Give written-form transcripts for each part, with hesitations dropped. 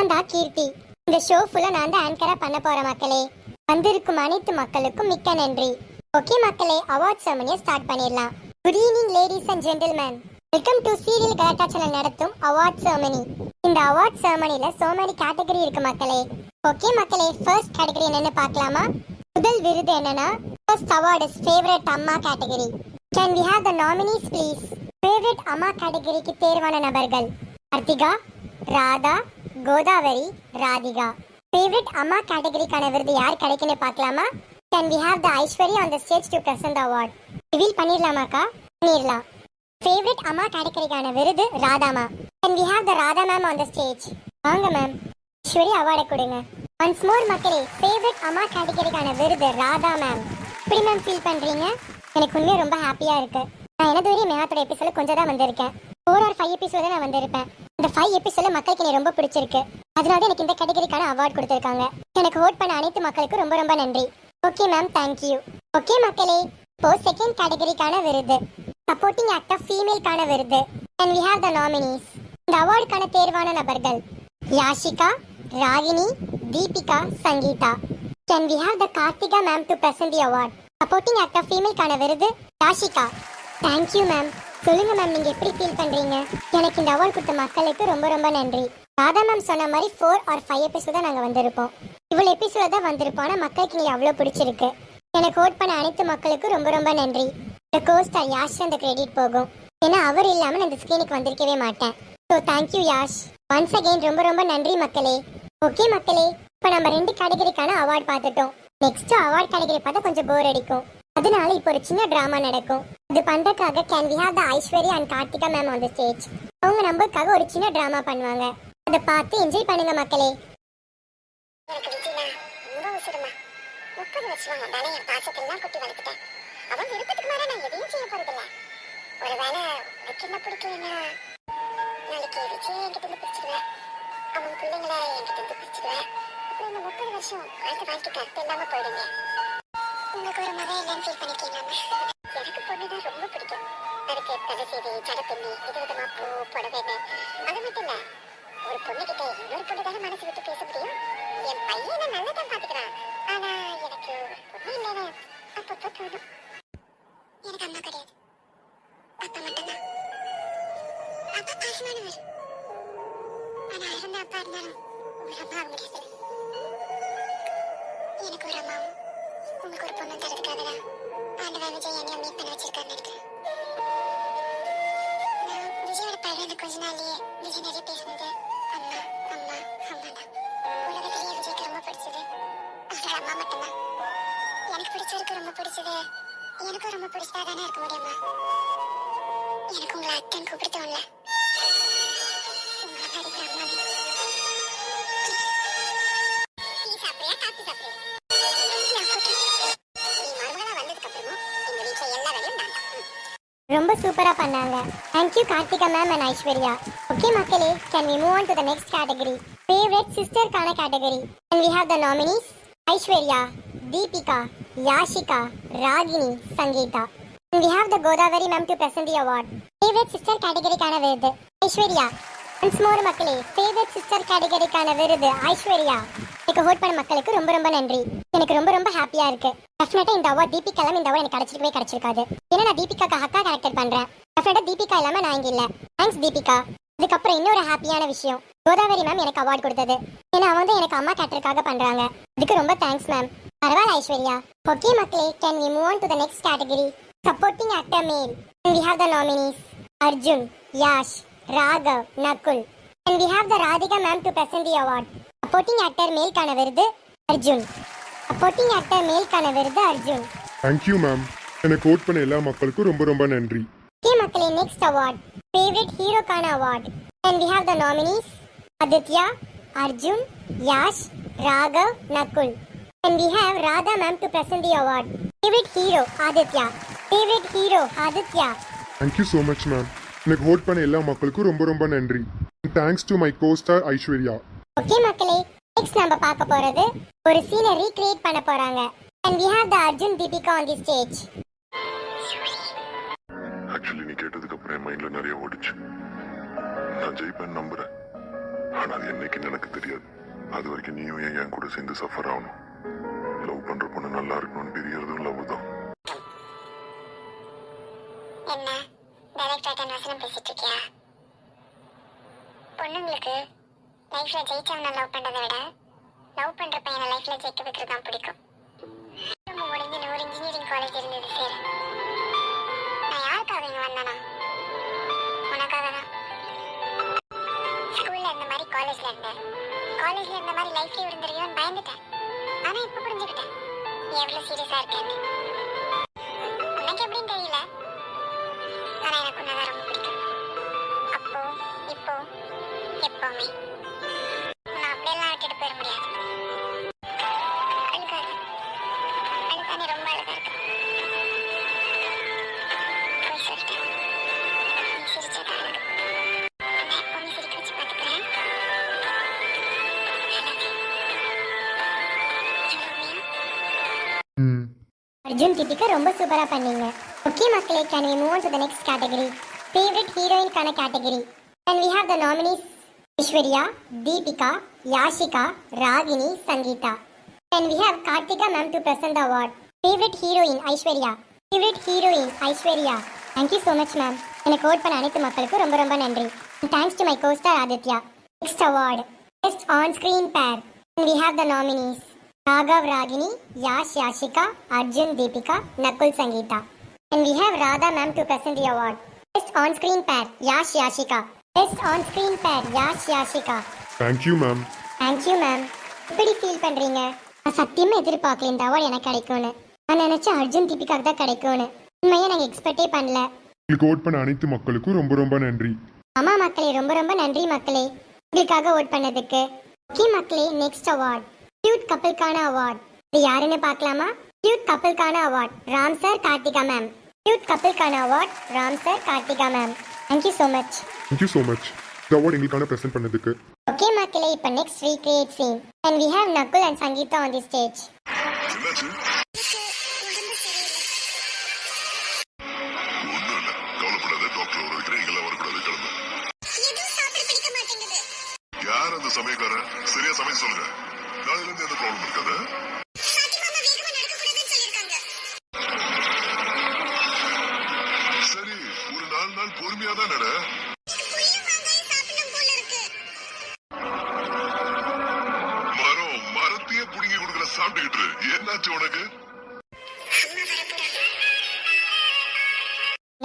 நான் தான் கீர்த்தி. இந்த ஷோ ஃபுல்லா நான் தான் ஆங்கரா பண்ண போறேன் மக்களே. வந்திருக்கும் அனைத்து மக்களுக்கும் மிக்க நன்றி. ஓகே மக்களே, அவார்ட் செரமனியை ஸ்டார்ட் பண்ணிடலாம். Good evening ladies and gentlemen. Welcome to serial Galatta channel நடத்தும் அவார்ட் செரமனி. இந்த அவார்ட் செரமனில so many கேட்டகரி இருக்கு மக்களே. ஓகே மக்களே, ஃபர்ஸ்ட் கேட்டகரி என்னன்னு பார்க்கலாமா? முதல் விருது என்னன்னா ஃபர்ஸ்ட் அவார்ட் இஸ் ஃபேவரட் அம்மா category. Can we have the nominees please? Favourite அம்மா கேட்டகரிக்கு தேர்வான நபர்கள் கார்த்திகா, ராதா, கோதாவரி, ராதிகா. ஃபேவரட் அம்மா கேட்டகரிக்கான விருது யார் கிடைக்குன்னு பார்க்கலாமா? Can we have the Aishwarya on the stage to present the award? Reveal பண்ணிடலாமாக்கா? பண்ணிடலாம். ஃபேவரட் அம்மா கேட்டகரிக்கான விருது ராதாமா. Can we have the Radha ma'am on the stage? வாங்க மேம், ஐஸ்வர்யா அவார்டை கொடுங்க. ஒன்ஸ் மோர் மக்களே, ஃபேவரட் அம்மா கேட்டகரிக்கான விருது ராதா மேம். எப்படி மேம் ஃபீல் பண்றீங்க? எனக்கு உண்மையாக ரொம்ப ஹாப்பியா இருக்கு. நான் எனது வரையும் மேத்தோட எபிசோட கொஞ்சம் தான் வந்திருக்கேன். 4 or 5 எபிசோட நான் வந்திருப்பேன். இந்த 5 எபிசோட மக்களுக்கு எனக்கு ரொம்ப பிடிச்சிருக்கு. அதனால எனக்கு இந்த கேட்டகரிக்கான அவார்ட் கொடுத்திருக்காங்க. எனக்கு ஓட் பண்ண அனைத்து மக்களுக்கும் ரொம்ப ரொம்ப நன்றி. Okay ma'am, thank you. ஓகே மக்களே, இப்போ செகண்ட் கேட்டகரிக்கான விருது சப்போர்ட்டிங் ஆக்டர் ஃபீமேல்கான விருது. Can we have the nominees? இந்த அவார்டுக்கான தேர்வான நபர்கள் Yashika, Ragini, Deepika, Sangeetha. Can we have the Karthika ma'am to present the award? Supporting actor ஃபீமேல்கான விருது யாஷிகா. Thank you ma'am. சொல்லுங்க மேம், நீங்க எப்படி ஃபீல் பண்றீங்க? எனக்கு இந்த அவார்ட் கொடுத்த மக்களுக்கு ரொம்ப ரொம்ப நன்றி. ராதா மேம் சொன்ன மாதிரி 4 or 5 எபிசோட நாங்க வந்திருப்போம். இவ்வளவு எபிசோட தான் வந்திருப்போம். ஆனா மக்களுக்கு நீங்க அவ்வளவு பிடிச்சிருக்கு. எனக்கு ஓட் பண்ண அனைத்து மக்களுக்கும் ரொம்ப ரொம்ப நன்றி. இந்த கோஸ்டார் யாஷ் அந்த கிரெடிட் போகும். ஏன்னா அவர் இல்லாம நான் இந்த ஸ்கிரீனுக்கு வந்திருக்கவே மாட்டேன். So thank you Yash. Once again ரொம்ப ரொம்ப நன்றி மக்களே. ஓகே மக்களே, இப்போ நம்ம 2 கேட்டகரிக்கான அவார்ட் பார்த்துட்டோம். நெக்ஸ்ட் அவார்ட் கேட்டகரி பார்த்தா கொஞ்சம் போர் அடிக்கும். அதனால இப்போ ஒரு சின்ன டிராமா நடக்கும். இது பண்றதுக்காக can we have the Aishwarya and Karthika ma'am on the stage. அவங்க நம்மளுக்காக ஒரு சின்ன டிராமா பண்ணுவாங்க. அதை பார்த்து என்ஜாய் பண்ணுங்க மக்களே. எனக்கு விஜயனா ரொம்ப உசுருமா. 30 வருஷமா நானே என் பாசத்தெல்லாம் குட்டி வளர்த்துட்டேன். அவன் விருப்பத்துக்கு மாற நான் எதையும் செய்ய போறதில்ல. ஒருவேளை உனக்கு என்ன பிடிக்கலன்னா நாளைக்கு விஜய் என்கிட்ட இருந்து பிரிச்சிடுவேன். அவன் பிள்ளைங்களை என்கிட்ட இருந்து பிரிச்சிடுவேன். அப்புறம் இந்த 30 வருஷம் வாழ்க்கைக்கு அர்த்தம் இல்லாம போயிடுங்க. உங்களுக்கு ஒரு மகன் இல்லைன்னு ஃபீல் பண்ணிக்கலாமா? எனக்கு பொண்ணுதான் ரொம்ப பிடிக்கும். அதுக்கு தலை செய்தி, ஜடப்பின்னி, விதவிதமா பூ புடவைன்னு. அது மட்டும் இல்ல, ஒரு பொண்ணு கிட்ட இன்னொரு பொண்ணு தானே மனசு விட்டு பேச முடியும். என் பையனை நல்லதான் பாத்துக்கிறான். ஆனா எனக்கு பொண்ணு இல்லைன்னு அப்பப்போ தோணும். எனக்கு அம்மா கிடையாது, அப்பா மட்டும்தான். அப்பா பாசமானவர். ஆனா இருந்த அப்பா இருந்தாலும் ஒரு அம்மா ஆக முடியாது. எனக்கு ஒரு அம்மாவும் உங்களுக்கு ஒரு பொண்ணு தரதுக்காக தான் ஆண்டவன் விஜய் என்னைய மீட் பண்ண வச்சிருக்காருன்னு நினைக்கிறேன். நான் விஜயோட பழகின கொஞ்ச நாள்லயே விஜய் நிறைய பேசினது அம்மா அம்மா அம்மா தான். உலகத்திலேயே விஜய்க்கு ரொம்ப பிடிச்சது அவரோட அம்மா மட்டும்தான். எனக்கு பிடிச்சவருக்கு ரொம்ப பிடிச்சது எனக்கும் ரொம்ப பிடிச்சதா தானே இருக்க முடியுமா? எனக்கு உங்களை அத்தன் கூப்பிட்டு தோணல. உங்களை படிக்கிற அம்மாவே டீ சாப்பிட்றியா காஃபி சாப்பிட்றியா? ரொம்ப சூப்பரா பண்ணாங்க. Thank you Karthika ma'am and Aishwarya. Okay மக்களே, can we move on to the next category? Favourite சிஸ்டர்கான category. Can we have the nominees? Aishwarya, Deepika, Yashika, Ragini, Sangeetha. Can we have the Godavari ma'am to present the award? Favourite sister கேட்டகரிக்கான விருது Aishwarya. Once more மக்களே, favourite sister கேட்டகரிக்கான விருது ஐஸ்வர்யா. எனக்கு hot பண்ண மக்களுக்கு ரொம்ப ரொம்ப நன்றி. எனக்கு ரொம்ப ரொம்ப ஹாப்பியா இருக்கு. டெஃபினட்டா இந்த அவார்ட் தீபிகா இல்லாம இந்த அவார்ட் எனக்கு கிடைச்சிருக்காது. ஏன்னா நான் தீபிகாக்கு அக்கா கேரக்டர் பண்றேன். டெஃபினட்டா தீபிகா இல்லாம நான் இங்க இல்ல. தேங்க்ஸ் தீபிகா. இதுக்கப்புறம் இன்னொரு ஹாப்பியான விஷயம், கோதாவரி மேம் எனக்கு அவார்ட் கொடுத்தது. ஏன்னா அவங்க தான் எனக்கு அம்மா கேரக்டருக்காக பண்றாங்க. இதுக்கு ரொம்ப தேங்க்ஸ் மேம். பரவாயில்ல ஐஸ்வர்யா. ஓகே மக்களே, can we move on to the next category? Supporting actor male. Can we have the nominees? Arjun, Yash, Raghav, Nakul. Can we have the Radhika ma'am to present the award? Supporting actor மேல்கான விருது அர்ஜுன். சப்போர்ட்டிங் ஆக்டர் மேல்கான விருது Arjun. Thank you ma'am. எனக்கு vote பண்ண எல்லா மக்களுக்கும் ரொம்ப ரொம்ப நன்றி. ஓகே மக்களே, நெக்ஸ்ட் அவார்ட் ஃபேவரட் ஹீரோக்கான award. Can we have the nominees? Aditya, Arjun, Yash, Raghav, Nakul. Can we have Radha ma'am to present the award? Favorite hero Aditya. Favorite hero Aditya. Thank you so much ma'am. எனக்கு vote பண்ண எல்லா மக்களுக்கும் ரொம்ப ரொம்ப நன்றி. Thanks to my co-star Aishwarya. Okay மக்களே, next நம்ம பார்க்க போறது ஒரு சீனை ரீக்ரியேட் பண்ண போறாங்க. And we have the Arjun Deepika on the stage. Actually நீ கேட்டதுக்கு அப்புறம் என் மைண்ட்ல நிறைய ஓடிச்சு. நான் ஜெயிப்பேன் நம்புறேன். ஆனா அது என்னைக்குன்னு எனக்கு தெரியாது. அது வரைக்கும் நீயும் என் கூட சேர்ந்து சஃபர் ஆகணும். லவ் பண்ற பொண்ணு நல்லா இருக்கணும்னு தெரியறதும் லவ் தான். என்ன டைரக்டா வசனம் பேசிட்டு இருக்கியா? பொண்ணுங்களுக்கு லைஃப்ல ஜெயிச்சவனை லவ் பண்றதை விட லவ் பண்ற பையனை லைஃப்ல ஜெயிக்க வைக்கிறது தான் பிடிக்கும். முடிஞ்சு ஒரு இன்ஜினியரிங் காலேஜ் இருந்தது சரி. நான் யாருக்காக இங்க வந்தேனா? உனக்காக தான். ஸ்கூல்ல இருந்த மாதிரி காலேஜ்ல இருந்தேன். காலேஜ்ல இருந்த மாதிரி லைஃப்ல இருந்துருவியோன்னு பயந்துட்டேன். ஆனா இப்ப புரிஞ்சுக்கிட்டேன் நீ எவ்வளவு சீரியஸா இருக்கேன்னு. உனக்கு எப்படின்னு தெரியல, ஆனா எனக்கு உன்னதான் ரொம்ப பிடிக்கும். அப்போ இப்போ எப்பவுமே நான் அப்படியெல்லாம் விட்டுட்டு போயிட முடியாது. அழுகாது, அழுகானே ரொம்ப அழகா இருக்கு. போய் சொல்லிட்டேன், நீ சிரிச்சதா அழகு. நான் எப்பவுமே சிரிக்க வச்சு பார்த்துக்கிறேன். அர்ஜுன் தீபிகா ரொம்ப சூப்பரா பண்ணீங்க. ஓகே மக்களே, can we move on to the next category? Favorite heroine கான category. Can we have the nominees? Aishwarya, Deepika, Yashika, Ragini, Sangeetha. Can we have Kartika ma'am to present the award? Favorite heroine Aishwarya. Favorite heroine Aishwarya. Thank you so much ma'am. எனக்கு vote பண்ண அனைத்து மக்களுக்கும் ரொம்ப ரொம்ப நன்றி. And thanks to my co-star Aditya. Next award, best on-screen pair. Can we have the nominees? Raghav Ragini, Yash Yashika, Arjun Deepika, Nakul Sangeeta. And we have Radha ma'am to present the award. Best on-screen pair, Yash Yashika. Best on-screen pair, Yash Yashika. Thank you ma'am. Thank you ma'am. எப்படி feel பண்றீங்க? நான் சத்தியமா எதிர்பார்க்கல இந்த award எனக்கு கிடைக்கும்னு. நான் நினைச்சேன் அர்ஜுன் தீபிகாக்கு தான் கிடைக்கும்னு. உண்மையா நாங்கள் எக்ஸ்பெக்டே பண்ணல. உங்களுக்கு ஓட் பண்ண அனைத்து மக்களுக்கும் ரொம்ப ரொம்ப நன்றி. ஆமா மக்களே, ரொம்ப ரொம்ப நன்றி மக்களே உங்களுக்காக ஓட் பண்ணதுக்கு. ஓகே மக்களே, நெக்ஸ்ட் அவார்ட் கியூட் கப்பலுக்கான அவார்ட். இது யாருன்னு பார்க்கலாமா? கியூட் கப்பலுக்கான award Ram sir, Karthika ma'am. Cute கப்பலுக்கான award Ram sir, Karthika ma'am. Thank you so much. Thank you so much இந்த அவார்ட் எங்களுக்கான ப்ரெசென்ட் பண்ணதுக்கு. ஓகே மக்களே, இப்போ next recreate scene. And we have Nakul and Sangeetha on the stage. என்னாச்சு? ஒண்ணும் இல்ல, கவலைப்படாத. டாக்டர் வர வைக்கிறேன். இங்கெல்லாம் வரக்கூடாது, கிளம்பு. யார் அந்த சமயக்காரன்? சரியா சமைக்க சொல்லுங்க. நாளைல இருந்து எந்த ப்ராப்ளம் இருக்காது. சரி, ஒரு 4 நாள் பொறுமையா தான் நட. மரத்தையே புடுங்கி கொடுக்கற சாப்பிட்டுக்கிட்டு என்னாச்சு உனக்கு?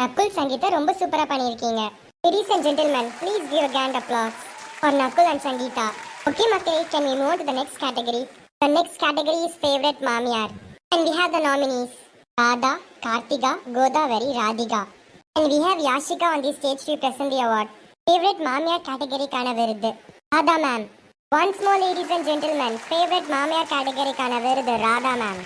நக்குல் சங்கீதா ரொம்ப சூப்பரா பண்ணியிருக்கீங்க. Ladies and gentlemen, please give a grand applause for Nakul and Sangeeta. Okay மக்களே, can we move on to the next category? The next category is favorite மாமியார். And we have the nominees Radha, Kartika, Godavari, Radhika. And we have Yashika on the stage to present the award. Favorite மாமியார் category-க்கான விருது Radha ma'am. Once more ladies and gentlemen, favorite மாமியார் category-க்கான விருது Radha ma'am.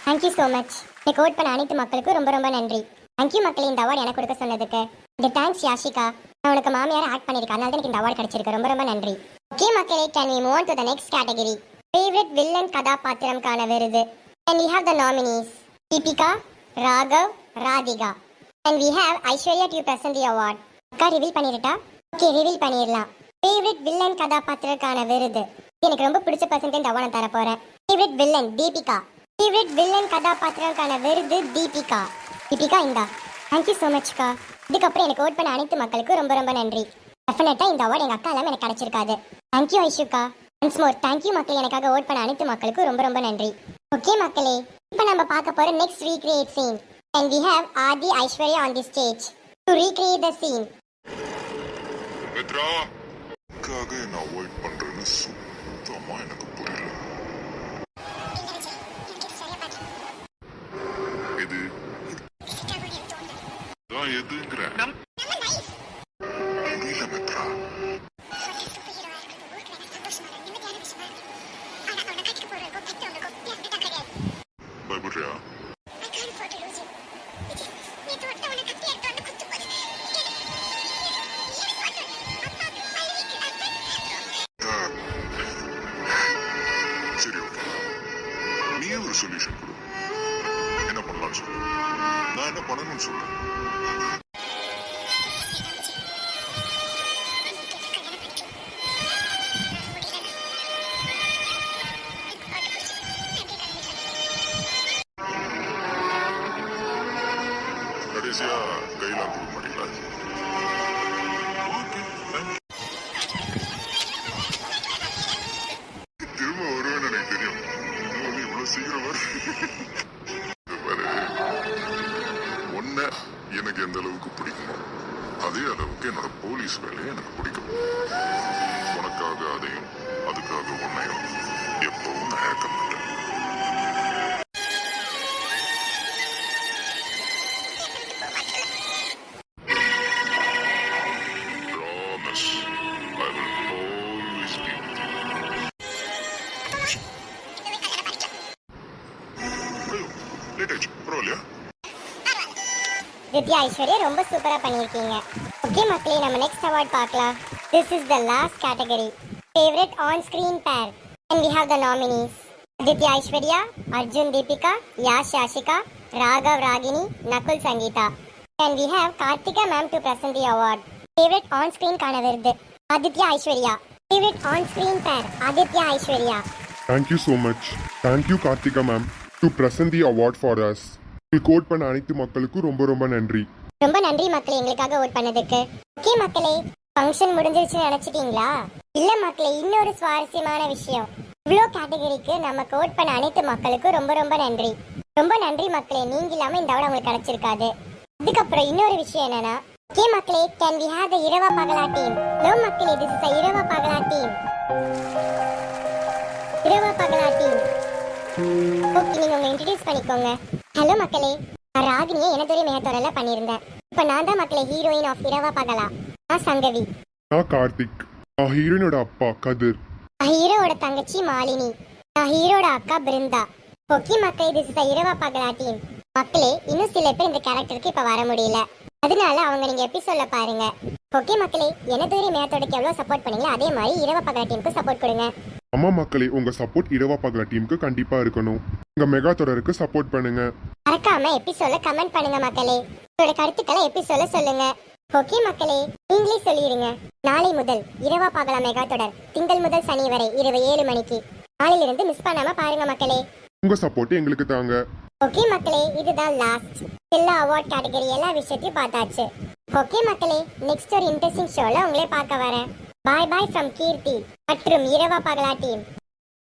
Thank you so much. எனக்கு vote பண்ண அனைத்து மக்களுக்கும் ரொம்ப ரொம்ப நன்றி. தேங்க்யூ மக்களே இந்த அவார்டு எனக்கு கொடுக்க சொன்னதுக்கு. இந்த தேங்க்ஸ் யாஷிகா. நான் உனக்கு மாமியாரை ஆக்ட் பண்ணியிருக்கேன், அதனால தான் எனக்கு இந்த அவார்டு கிடைச்சிருக்கு. ரொம்ப ரொம்ப நன்றி. ஓகே மக்களே, can we move on to the next category. Favourite villain கதாபாத்திரம்கான விருது. And we have the nominees Deepika, Raghav, Radhika. And we have Aishwarya to present the award. அக்கா ரிவீல் பண்ணிரட்டா? ஓகே, ரிவீல் பண்ணிரலாம். ஃபேவரட் வில்லன் கதாபாத்திரம்கான விருது. எனக்கு ரொம்ப பிடிச்ச பர்சன் இந்த அவார்டு தர போறேன். Favourite villain Deepika. Favourite villain கதாபாத்திரம்கான விருது தீபிகா. தீபிகா இந்தா. தேங்க்யூ ஸோ மச்க்கா. இதுக்கப்புறம் எனக்கு ஓட் பண்ண அனைத்து மக்களுக்கும் ரொம்ப ரொம்ப நன்றி. டெஃபினட்டாக இந்த அவார்டு எங்கள் அக்கா இல்லாமல் எனக்கு கிடைச்சிருக்காது. தேங்க்யூ ஐஷுக்கா. ஒன்ஸ் மோர் தேங்க்யூ மக்களே, எனக்காக ஓட் பண்ண அனைத்து மக்களுக்கும் ரொம்ப ரொம்ப நன்றி. ஓகே மக்களே, இப்போ நம்ம பார்க்க போகிற next recreate scene. And we have Aadhi Aishwarya on the stage to recreate the scene. Mithra, எதுக்காக நான் அவாய்ட் பண்றேன்னு சுத்தமா எனக்கு புரியல. இது தான் எதுங்கிறேன். புரியல மித்ரா. பயப்படுறியா? சரி, ஓகே, நீயே ஒரு சொல்யூஷன் கொடு. என்ன பண்ணலாம்னு சொல்லு. நான் என்ன பண்ணணும்னு சொல்லு. உன்னை எனக்கு எந்த அளவுக்கு பிடிக்குமோ அதே அளவுக்கு என்னோட போலீஸ் வேலையை எனக்கு பிடிக்கும். உனக்காக அதையும் அதுக்காக உன்னையும் எப்பவும் நான் ஏற்க மாட்டேன். Promise, I will always be with you. ஐயோ, late ஆயிடுச்சு. பரவாயில்லையா? திவ்யா ஐஸ்வர்யா ரொம்ப சூப்பரா பண்ணிருக்கீங்க. ஓகே மக்களே, நம்ம நெக்ஸ்ட் அவார்ட் பார்க்கலாம். This is the last category, favourite on screen பேர். And we have the nominees. Aditya Aishwarya, Arjun Deepika, Yash Yashika, Raghav Ragini, Nakul Sangeeta. And we have Karthika ma'am to present the award. Favorite on screen கான விருது Aditya Aishwarya. Favorite on screen pair Aditya Aishwarya. Thank you so much. Thank you Karthika ma'am to present the award for us. கோட் பண்ண அனைத்து மக்களுக்கும் ரொம்ப ரொம்ப நன்றி. ரொம்ப நன்றி மக்களே எங்களுக்காக ஓட் பண்ணதுக்கு. ஓகே மக்களே, ஃபங்க்ஷன் முடிஞ்சிருச்சுன்னு நினைச்சிட்டீங்களா? இல்ல மக்களே, இன்னொரு சுவாரஸ்யமான விஷயம். இவ்வளோ கேட்டகரிக்கு நம்ம கோட் பண்ண அனைத்து மக்களுக்கும் ரொம்ப ரொம்ப நன்றி. ரொம்ப நன்றி மக்களே, நீங்க இல்லாம இந்த அவார்டு உங்களுக்கு கிடைச்சிருக்காது. அதுக்கப்புறம் இன்னொரு விஷயம் என்னன்னா, ஓகே மக்களே, கேன் வி ஹேவ் தி இரவா பகலா டீம்? ஹலோ மக்களே, திஸ் இஸ் தி இரவா பகலா டீம். இரவா பகலா டீம். ஓகே, நீங்க உங்களை இன்ட்ரோடியூஸ் பண்ணிக்கோங்க. ஹலோ மக்களே, நான் ராகினியை எனதுரை மேகத்தோரல பண்ணியிருந்தேன். இப்போ நான் தான் மக்களே ஹீரோயின் ஆஃப் இரவா பகலா. நான் சங்கவி. நான் கார்த்திக். நான் ஹீரோயினோட அப்பா கதிர். நான் ஹீரோவோட தங்கச்சி மாலினி. நான் ஹீரோட அக்கா பிருந்தா. ஓகே மக்களே, திஸ் இஸ் இரவா பகலா டீம். மக்களே, இன்னும் சில பேர் இந்த கேரக்டருக்கு இப்ப வர முடியல, அதனால அவங்க நீங்க எபிசோட்ல பாருங்க. ஓகே மக்களே, எனதுரை மேகத்தோடக்கு எவ்வளவு சப்போர்ட் பண்ணீங்களோ அதே மாதிரி இரவா பகலா டீமுக்கு சப்போர்ட் கொடுங்க. அம்மா மக்களே, உங்க சப்போர்ட் இரவா பகலா டீமுக்கு கண்டிப்பா இருக்கணும். உங்க மெகா தொடருக்கு சப்போர்ட் பண்ணுங்க. மறக்காம எபிசோட்ல கமெண்ட் பண்ணுங்க மக்களே. உங்களோட கருத்துக்களை எபிசோட்ல சொல்லுங்க. ஓகே மக்களே, நீங்களே சொல்லிடுங்க. நாளை முதல் இரவா பகலா மெகா தொடர் திங்கள் முதல் சனி வரை இரவு 7 மணிக்கு. நாளையிலிருந்து மிஸ் பண்ணாம பாருங்க மக்களே. உங்க சப்போர்ட் எங்களுக்கு தாங்க. ஓகே மக்களே, இதுதான் லாஸ்ட். எல்லா அவார்ட் கேட்டகரி எல்லா விஷயத்தையும் பார்த்தாச்சு. ஓகே மக்களே, நெக்ஸ்ட் ஒரு இன்ட்ரெஸ்டிங் ஷோல உங்களே பார்க்க வரேன். பாய் பாய் ஃப்ரம் கீர்த்தி மற்றும் இரவா பகலா டீம்.